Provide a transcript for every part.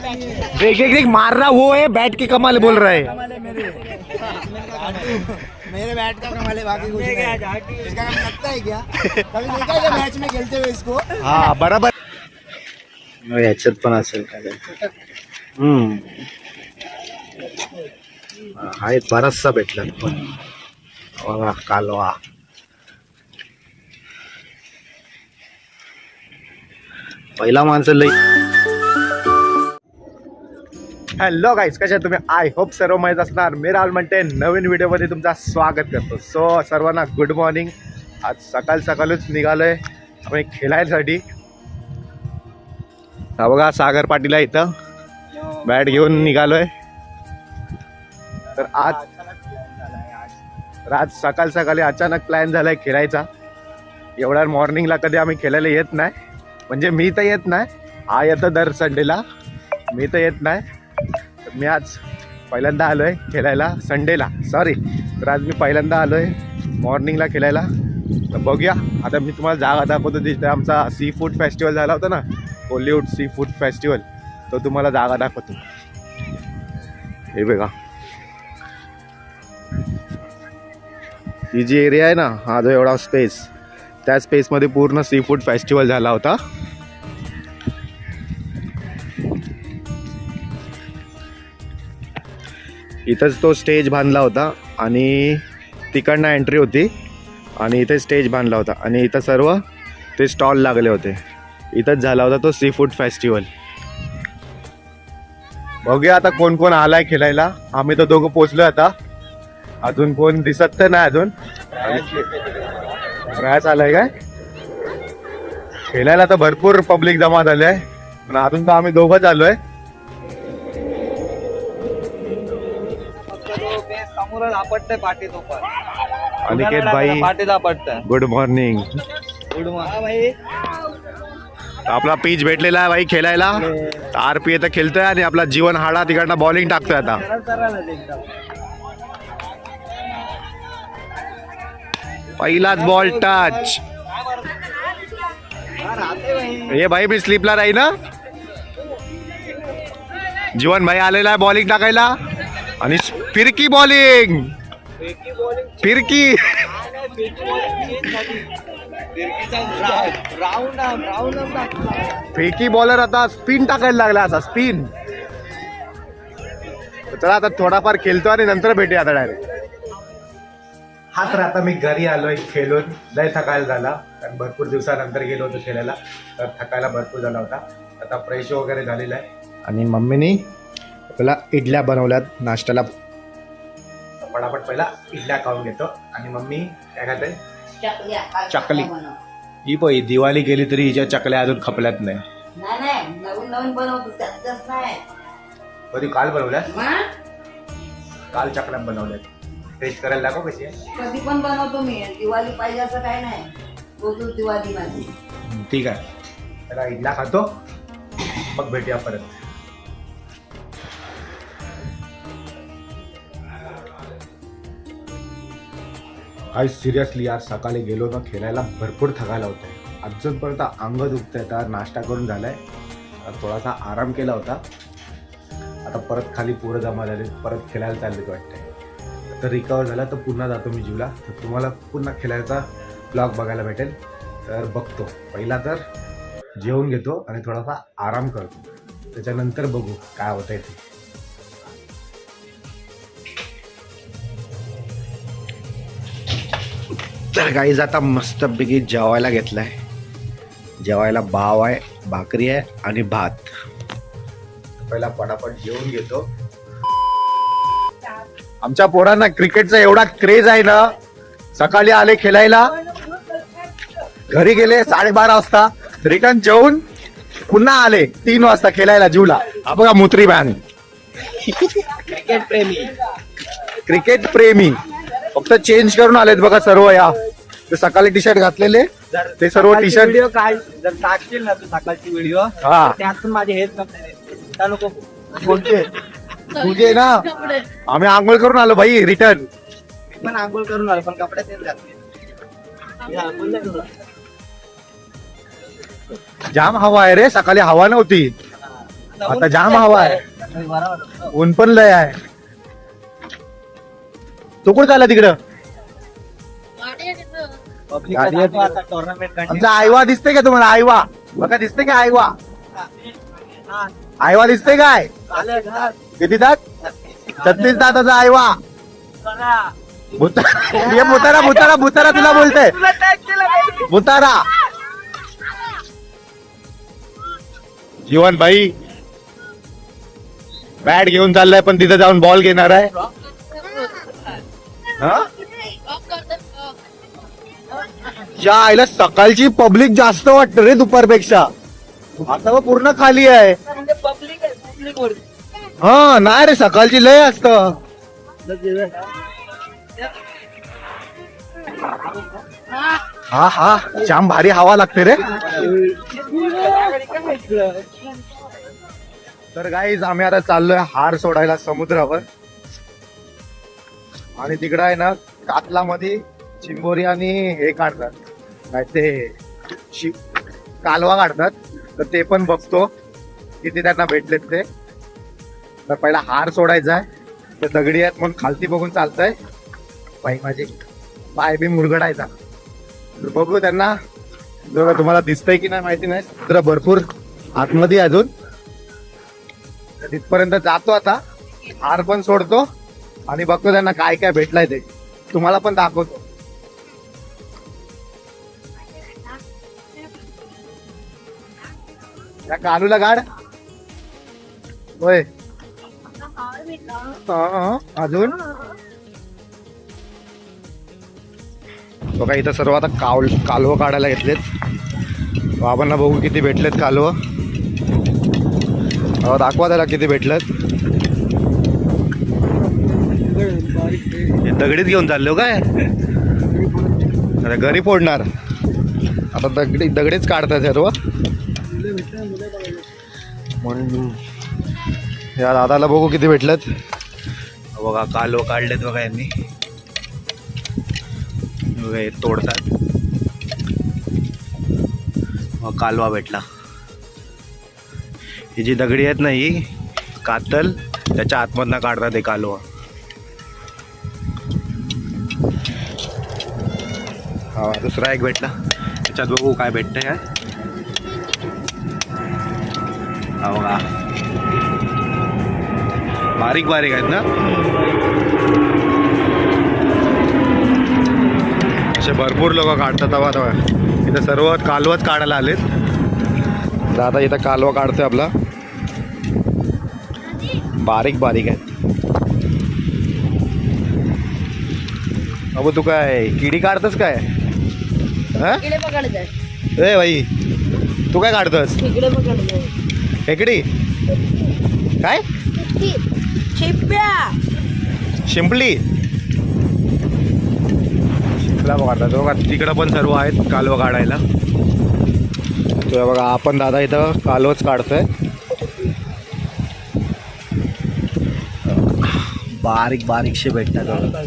देख देख देख मार रहा वो है, बैट की कमाल बोल रहा है। मेरे बैट का कमाल है, बाकी कुछ नहीं। इसका काम लगता है क्या? कभी देखा है मैच में खेलते हुए इसको? हाँ बराबर याच्यात पण असेल काय हा एक बराचसा भेटला पण बघा कालवा पहिला माणसं लई। हॅलो गाईज, कशा तुम्ही? आय होप सर्व माहीत असणार। मी राहुल म्हणते नवीन व्हिडिओमध्ये तुमचं स्वागत करतो। सो सर्वांना गुड मॉर्निंग। आज सकाळच निघालोय आम्ही खेळायसाठी। हा बघा सागर पाटील आहे इथं, बॅट घेऊन निघालोय। तर आज सकाळी अचानक प्लॅन झालाय खेळायचा। एवढ्या मॉर्निंगला कधी आम्ही खेळायला येत नाही, म्हणजे मी तर येत नाही, हा येतो दर संडेला, मी तर येत नाही। तर मी आज पहिल्यांदा आलोय खेळायला संडेला, सॉरी। तर आज मी पहिल्यांदा आलोय मॉर्निंगला खेळायला। तर बघूया आता मी तुम्हाला जागा दाखवतो। तिथे आमचा सी फूड फेस्टिवल झाला होता ना, हॉलिवूड सी फूड फेस्टिवल, तो तुम्हाला जागा दाखवतो। हे बघा ही जी एरिया आहे ना, हा जो एवढा स्पेस, त्या स्पेसमध्ये पूर्ण सी फूड फेस्टिवल झाला होता। इथंच तो स्टेज बांधला होता आणि तिकडनं एंट्री होती आणि इथे स्टेज बांधला होता आणि इथं सर्व ते स्टॉल लागले होते। इथंच झाला होता तो सी फूड फेस्टिवल। बघूया आता कोण कोण आलाय खेळायला। आम्ही तर दोघं पोचलो आता, अजून कोण दिसत तर नाही। अजून रॅच आलाय काय खेळायला, तर भरपूर पब्लिक जमा झाले आहे, पण अजून तर आम्ही दोघंच आलोय। अनिकेत भाई गुड मॉर्निंग। Good morning. आपला पिच भेटलेला आहे भाई खेळायला। आरपी इथं खेळतोय आणि आपला जीवन हाडा तिकडनं बॉलिंग टाकतोय आता। पहिलाच बॉल टच। हे भाई मी स्लिपला राही ना। जीवन भाई आलेला आहे बॉलिंग टाकायला आणि फिरकी बॉलिंग, फिरकी फेकी बॉलर आता स्पिन टाकायला लागला, असा स्पिन। चला आता थोडाफार खेळतो आणि नंतर भेटूया आता डायरेक्ट। हा तर आता मी घरी आलोय खेळून, लय थकायला झाला, कारण भरपूर दिवसानंतर गेलो होतो खेळायला, तर थकायला भरपूर झाला होता। आता फ्रेश वगैरे झालेला आहे आणि मम्मीने आपल्याला इडल्या बनवल्यात नाश्त्याला। पटापट पहिला इडल्या खाऊन घेतो आणि मम्मी काय खाते? चकली। ही पण दिवाळी गेली तरी हिच्या चकल्या अजून खपल्यात नाही। नवीन बनवतो त्यातच नाही। कधी काल बनवल्यात? काल चकल्या बनवल्यात, टेस्ट करायला दाखव कशी आहे। कधी पण बनवतो मी, दिवाळी पाहिजे असं काही नाही, रोजच दिवाळी माझी। ठीक आहे, त्याला इडला खातो, मग भेटूया परत। काय सिरियसली यार, सकाळी गेलो ना खेळायला, भरपूर थकायला होतंय, अजूनपर्यंत अंग दुखतंय। आता नाश्ता करून झालाय, थोडासा आराम केला होता, आता परत खाली पोरं जमा झाले, परत खेळायला चालले वाटतंय। तर रिकवर झाला तर पुन्हा जातो मी जीवला, तर तुम्हाला पुन्हा खेळायचा ब्लॉग बघायला भेटेल। तर बघतो, पहिला तर जेवून घेतो आणि थोडासा आराम करतो, त्याच्यानंतर बघू काय होतंय ते। तर गाईज आता मस्तपैकी जेवायला घेतलाय। जेवायला भाव आहे, भाकरी आहे आणि भात। पहिला पटापट जेवून घेतो। आमच्या पोरांना क्रिकेटचा एवढा क्रेज आहे ना, सकाळी आले खेळायला, घरी गेले 12:30 वाजता, रिटर्न जेवून पुन्हा आले 3 वाजता खेळायला जीवला। हा बघा मुत्री बॅन, क्रिकेट प्रेमी फक्त चेंज करून आलेत बघा सर्व। या ते सकाळी टी शर्ट घातलेले, ते सर्व टी शर्ट व्हिडिओ काय जर टाकशील ना तू सकाळची व्हिडिओ, हा त्यातून माझे हेच नको कोणते तुझे ना। आम्ही आंघोळ करून आलो भाई रिटर्न। पण आंघोळ करून आलो, पण कपडे तेच घातले। जाम हवा आहे रे, सकाळी हवा नव्हती। आता जाम हवा आहे, ऊन पण लय आहे. तो कुठं चालला तिकडं? गाडी आहे तिकडं. आमचा आयवा दिसते का तुम्हाला? आयवा बघा, दिसते का आयवा? आयवा दिसते काय? किती दात? 36 दाताचा आयवा. हे मुतारा मुतारा मुतारा तुला बोलते, मुतारा. जीवन भाई बॅट घेऊन चाललाय, पण तिथे जाऊन बॉल घेणार आहे. हा? या आईला सकाळची पब्लिक जास्त वाटत रे दुपारपेक्षा. आता मग पूर्ण खाली आहे. हा नाही रे, सकाळची लय असत. हा हा, जाम भारी हवा लागते रे. तर गाईज आम्ही आता चाललोय हार सोडायला समुद्रावर. आणि तिकडं आहे ना कातलामध्ये चिंबोरी आणि हे काढतात, काय ते कालवा काढतात. तर ते पण बघतो किती त्यांना भेटलेत ते. तर पहिला हार सोडायचा आहे. तर दगडी आहेत म्हणून खालती बघून चालतंय. बाई माझी पाय बी मुरगडायचा. तर बघू त्यांना. तुम्हाला दिसतंय की नाही माहिती नाही, तर भरपूर आतमध्ये अजून. तर तिथपर्यंत जातो आता, हार पण सोडतो आणि बघतो त्यांना काय काय भेटलाय ते तुम्हाला पण दाखवतो. या कालूला गाड होय. अजून बघा इथं सर्व आता कालवं काढायला घेतलेत. बाबांना बघू किती भेटलेत कालवं. दाखवा त्याला किती भेटलेत. दगडीच घेऊन चाललो काय? अरे घरी फोडणार आता. दगडीच काढतात सर्व. म्हणून या दादाला बघू किती भेटलेत. बघा कालव काढलेत बघा यांनी. हे तोडतात. मग कालवा भेटला. ही जी दगडी आहेत ना, ही कातल, त्याच्या आतमधनं काढतात हे कालवा. हा दुसरा एक भेटला. त्याच्यात बघू काय भेटतंय काय. हा बघा बारीक बारीक आहेत ना. असे भरपूर लोक काढतात. हवा इथं सर्व कालवच काढायला आलेत. दादा इथं कालवा काढतोय आपला. बारीक बारीक आहे. अबो तू काय किडी काढतस काय? ए भाई तू काय काढतोस? खेकडी काय? शिंपली शिंपला काढतात बघा. तिकडं पण सर्व आहेत कालवं काढायला. तो बघा आपण दादा इथं कालवच काढतोय. बारीक बारीकशे भेटतात बघा.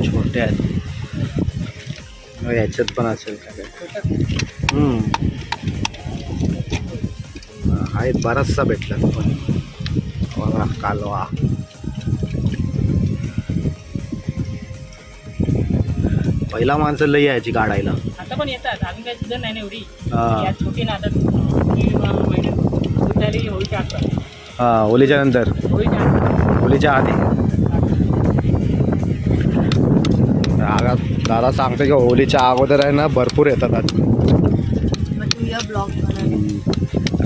छोटे आहेत. याच्यात पण असेल काय? आहेत बराचसा भेटला पण कालवा. पहिला माणसं लई यायची काढायला. आता पण येतात. आम्ही काय सीझन नाही ना एवढी. हा. छोटी ना आता होळीच्या आत. हा होलीच्या नंतर, होलीच्या आधी. दादा सांगतो की होलीच्या अगोदर आहे ना भरपूर येतात आज.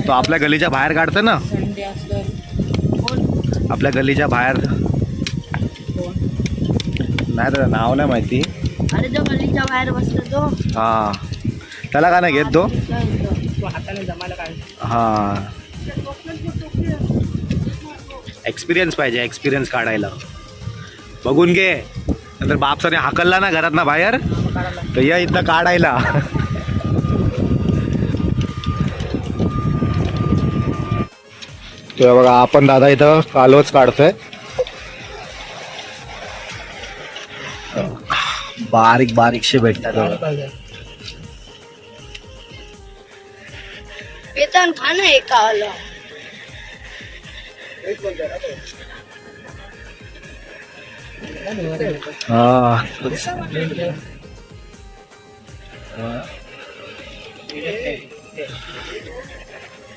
तो आपल्या गलीच्या बाहेर काढतो ना. संडे असतं. आपल्या गलीच्या बाहेर नाही तर नाव नाही माहिती. अरे जो गल्लीच्या बाहेर बसतो तो. हा त्याला का नाही घेत तो. तो हाताने जमायला काय. हा एक्सपिरियन्स पाहिजे. एक्सपिरियन्स काढायला बघून घे. नंतर बापसाने हाकलला ना घरात ना बाहेर, तर या इथं काढायला. ते बघा आपण दादा इथं कालवच काढतोय. बारीक बारीकशे भेटतात बघा. वेतन खाणं आहे का आलं हा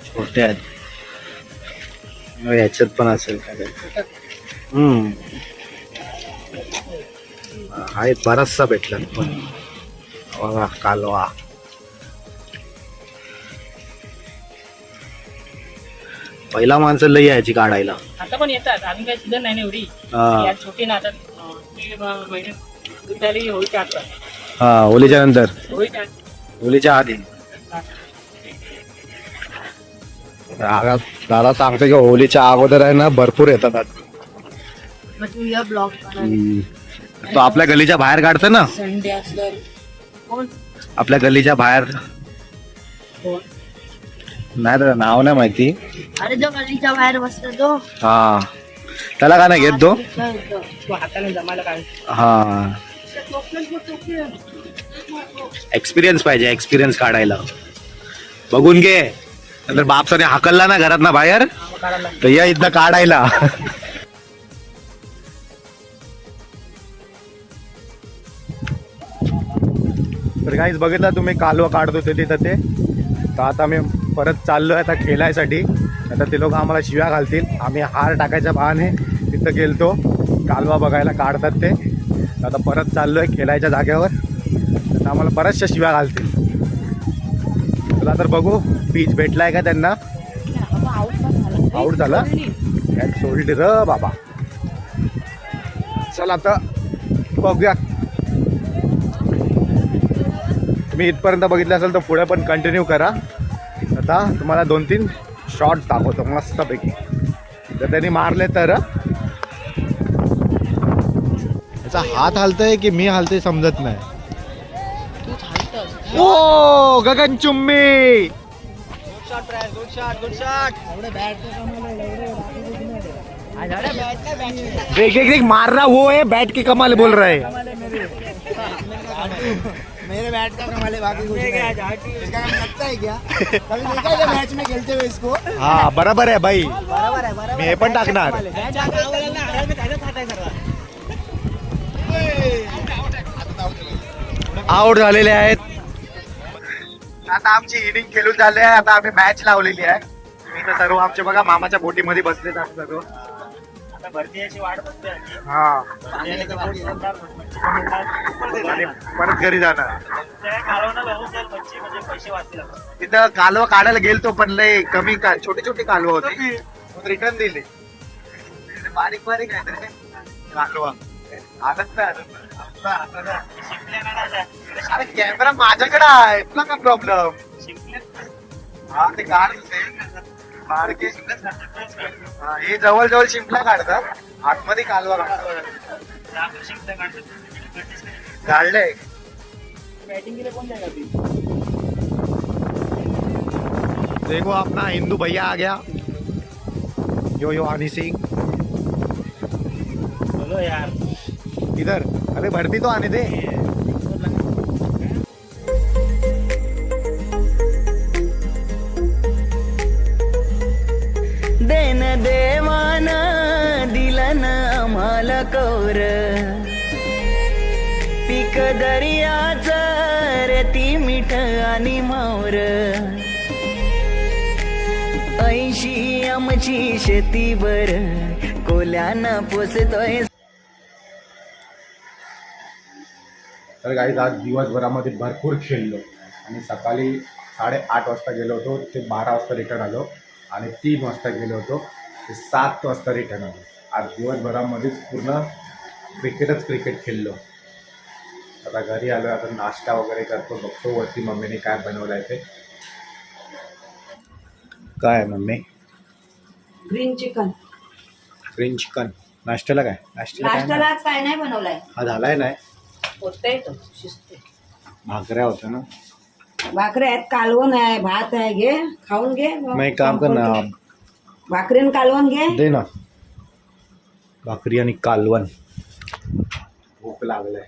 छोटे आहेत. ह्याच्यात पण असेल काय. आहेत बराचसा भेटला पण बघा कालवा. पहिला माणसं लई यायची काढायला. आता पण येतात, अजून काही सीझन नाही ना एवढी. हा. यात छोटी ना आता महिने दुधारी होळीच्या आता हा होलीच्या नंतर, होळीच्या होलीच्या आधी. दादा सांगतो की होलीच्या अगोदर आहे ना भरपूर येतात आज. तू या ब्लॉग तो आपल्या गलीच्या बाहेर काढतो ना, संडे असलं कोण आपल्या गलीच्या बाहेर. कोण नाही तर नाव नाही माहिती. अरे जो गलीच्या बाहेर बसतो तो हा त्याला का नाही घेत तो. तू हाताने जमायला काय. हा एक्सपिरियन्स पाहिजे, एक्सपिरियन्स काढायला. बघून घे, नंतर बापसाने हाकलला ना घरात ना बाहेर काढायला तर या इथं काढायला. तर काहीच बघितलं तुम्ही कालवा काढत होते तिथं ते. तर आता मी परत चाललोय आता खेळायसाठी. आता ते लोक आम्हाला शिव्या घालतील. आम्ही हार टाकायच्या बहाने तिथं गेलतो कालवा बघायला काढतात ते. आता परत चाललोय खेळायच्या जागेवर. तर आम्हाला बऱ्याचशा शिव्या घालतील. चला तर बघू पीच भेटलाय का त्यांना. आऊट झाला कॅच सोडली र बाबा. चला आता बघूया. तुम्ही इथपर्यंत बघितलं असेल तर पुढे पण कंटिन्यू करा. आता तुम्हाला 2-3 शॉट्स दाखवतो मस्तपैकी. जर त्यांनी मारले तर. त्याचा हात हालतोय की मी हालतोय समजत नाही. ओ गगनचुंबी. देख देख देख मार रहा वो है, बैट की कमाल बोल रहा है. मेरे बैट का कमाल है, बाकी कुछ नहीं. इसका काम लगता है क्या? कभी देखा है क्या मैच में खेलते हुए इसको? हा बरोबर आहे बाई. बराबर है, बराबर. मी हे पण टाकणार. आउट झालेले आहेत. आता आमची इनिंग खेळून झाली आहे. आता आम्ही मॅच लावलेली आहे. मी तर सर्व आमचे बघा मामाच्या बोटीमध्ये बसलेत आहेत सर्व. आता भरती याची वाट बघतोय आम्ही. हा आणि आणि परत घरी जाणार. त्या कालवणं व्यवस्थित मच्छी म्हणजे पैसे वाचतील आपण. तिथं कालवा काढायला गेलतो पण लय कमी छोटी छोटी कालवा होती. रिटर्न दिली. बारीक बारीक आहे रे कालवा. आनंद अरे कॅमेरा माझ्याकडे आहे, तुला काय प्रॉब्लेम. हा ते काढ बारके. हा, हे जवळ जवळ शिंपला काढतात, आतमध्ये कालवा काढतात. काढलंय. बॅटिंग केले कोण जाएगा ती. देखो अपना हिंदू भैया आ गया. यो हनी सिंह बोलो यार. इधर. अरे भरती तो आने दे. देन देवान दिलन आम्हाला कौर. पीक दर्याच रेती मिठ आणि मावर. 80 आमची शेतीवर कोल्यानं पोसतोय. तर काही आज दिवसभरामध्ये भरपूर खेळलो आणि सकाळी 8:30 वाजता गेलो होतो ते 12 वाजता रिटर्न आलो. आणि 3 वाजता गेलो होतो ते 7 वाजता रिटर्न आलो. आज दिवसभरामध्येच पूर्ण क्रिकेट खेळलो. आता घरी आलो. आता नाश्ता वगैरे करतो, बघतो वरती मम्मीने काय बनवलं आहे ते. काय आहे mummy. Green chicken. Green chicken. नाश्त्याला काय. नाश्त्याला आज काय नाही बनवलाय. हा झालाय नाही. होतंय तो शिजते. भाकऱ्या होत्या ना. भाकऱ्या आहेत, कालवण आहे, भात आहे. घे खाऊन घे. मग एक काम कर ना, भाकरी आणि कालवण घे. दे ना भाकरी आणि कालवण. भूक लागलाय.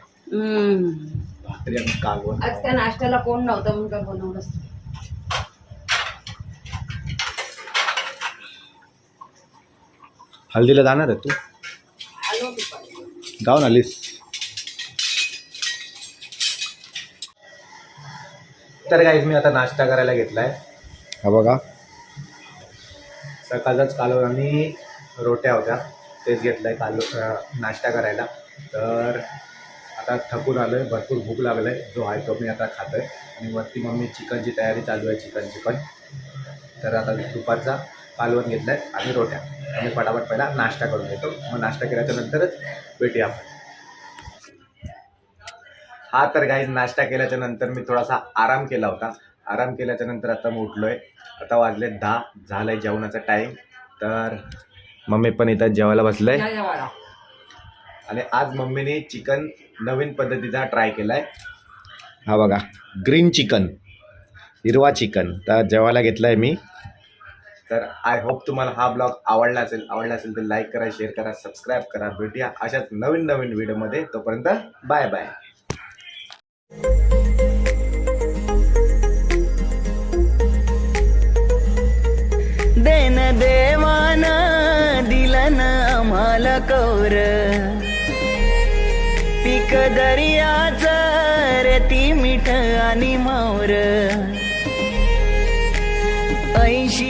भाकरी आणि कालवण. आज काय नाश्त्याला कोण नव्हतं म्हणून काय बनवलंच नाही. हल्दीला जाणार आहे तू? आलो दुपारी. जाऊन आलीस? तर गाईज मी आता नाश्ता करायला घेतलाय. हा बघा सकाळचाच कालवण आणि रोट्या होत्या तेच घेतलंय नाश्ता करायला. तर आता थकून आलो आहे, भरपूर भूक लागलं आहे. जो आहे तो मी आता खातो आहे. आणि वरती मम्मी चिकनची तयारी चालू आहे, चिकनची पण. तर आता दुपारचा कालवण घेतलं आहे आणि रोट्या. आणि फटाफट पहिला नाश्ता करून घेतो, मग नाश्ता केल्याच्या नंतरच भेटूया आपण. हा तर गाईज नाश्ता केल्याच्या नंतर मी थोडासा आराम केला होता. आराम केल्याच्या नंतर आता मी उठलो आहे. आता वाजले 10, झालं आहे जेवणाचा टाईम. तर मम्मी पण इथं जेवायला बसलं आहे. आणि आज मम्मीने चिकन नवीन पद्धतीचा ट्राय केला आहे. हा बघा ग्रीन चिकन, हिरवा चिकन. तर जेवायला घेतलं आहे मी. तर आय होप तुम्हाला हा ब्लॉग आवडला असेल तर लाईक करा, शेअर करा, सबस्क्राईब करा. भेटूया अशाच नवीन व्हिडिओमध्ये. तोपर्यंत बाय बाय. देन देवान दिलन आम्हाला कौर, पीक दर्याचं रेती मिठ आणि मावर.